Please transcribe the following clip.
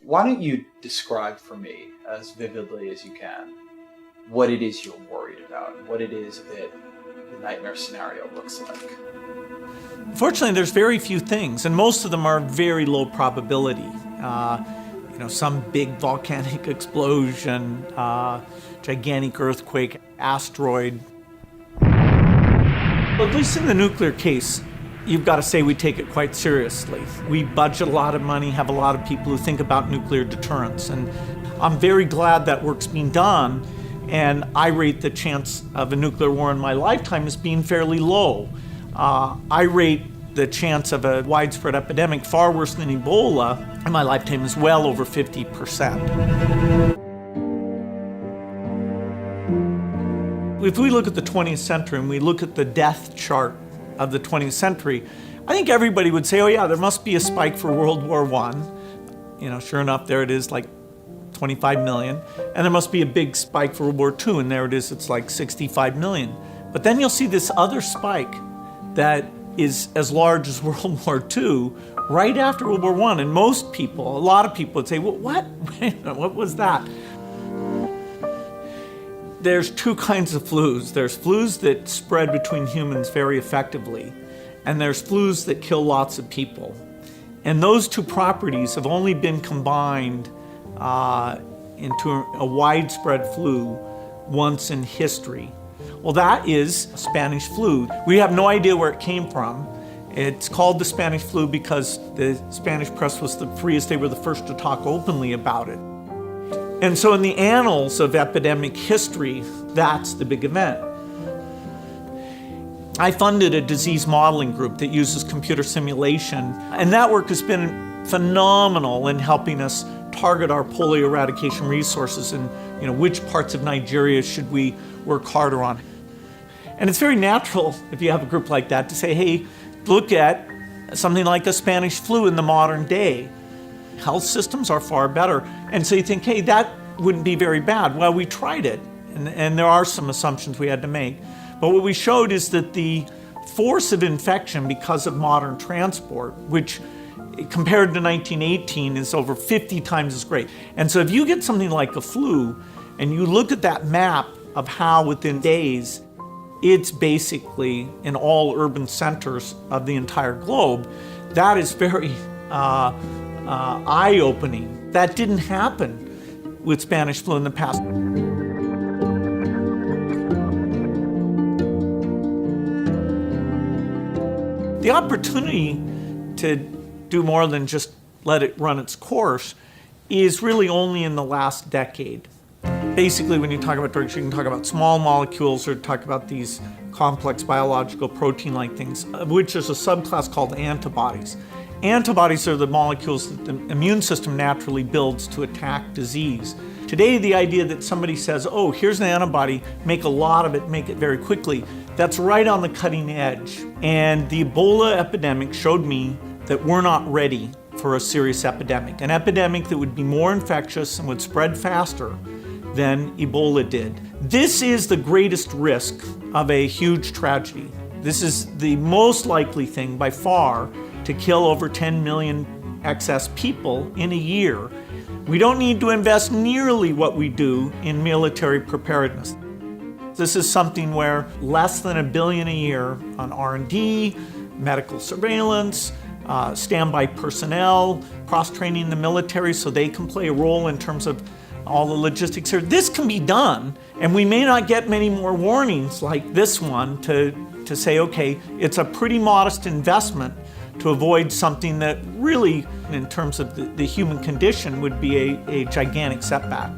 Why don't you describe for me, as vividly as you can, what it is you're worried about, what it is that the nightmare scenario looks like? Fortunately, there's very few things, and most of them are very low probability. Some big volcanic explosion, gigantic earthquake, asteroid. But at least in the nuclear case, you've got to say we take it quite seriously. We budget a lot of money, have a lot of people who think about nuclear deterrence, and I'm very glad that work's being done, and I rate the chance of a nuclear war in my lifetime as being fairly low. I rate the chance of a widespread epidemic far worse than Ebola in my lifetime is well over 50%. If we look at the 20th century and we look at the death chart of the 20th century, I think everybody would say, oh yeah, there must be a spike for World War I. Sure enough, there it is, like 25 million. And there must be a big spike for World War II, and there it is, it's like 65 million. But then you'll see this other spike that is as large as World War II right after World War I. And most people, a lot of people would say, well, what? What was that? There's two kinds of flus. There's flus that spread between humans very effectively, and there's flus that kill lots of people. And those two properties have only been combined into a widespread flu once in history. Well, that is Spanish flu. We have no idea where it came from. It's called the Spanish flu because the Spanish press was the freest. They were the first to talk openly about it. And so in the annals of epidemic history, that's the big event. I funded a disease modeling group that uses computer simulation, and that work has been phenomenal in helping us target our polio eradication resources and which parts of Nigeria should we work harder on. And it's very natural, if you have a group like that, to say, hey, look at something like the Spanish flu in the modern day. Health systems are far better. And so you think, hey, that wouldn't be very bad. Well, we tried it, and there are some assumptions we had to make. But what we showed is that the force of infection because of modern transport, which compared to 1918 is over 50 times as great. And so if you get something like a flu, and you look at that map of how within days, it's basically in all urban centers of the entire globe, that is very eye-opening. That didn't happen with Spanish flu in the past. The opportunity to do more than just let it run its course is really only in the last decade. Basically, when you talk about drugs, you can talk about small molecules or talk about these complex biological protein-like things, of which there's a subclass called antibodies. Antibodies are the molecules that the immune system naturally builds to attack disease. Today, the idea that somebody says, oh, here's an antibody, make a lot of it, make it very quickly, that's right on the cutting edge. And the Ebola epidemic showed me that we're not ready for a serious epidemic, an epidemic that would be more infectious and would spread faster than Ebola did. This is the greatest risk of a huge tragedy. This is the most likely thing by far to kill over 10 million excess people in a year. We don't need to invest nearly what we do in military preparedness. This is something where less than $1 billion a year on R&D, medical surveillance, standby personnel, cross-training the military so they can play a role in terms of all the logistics here. This can be done, and we may not get many more warnings like this one to say, okay, it's a pretty modest investment to avoid something that really, in terms of the human condition, would be a gigantic setback.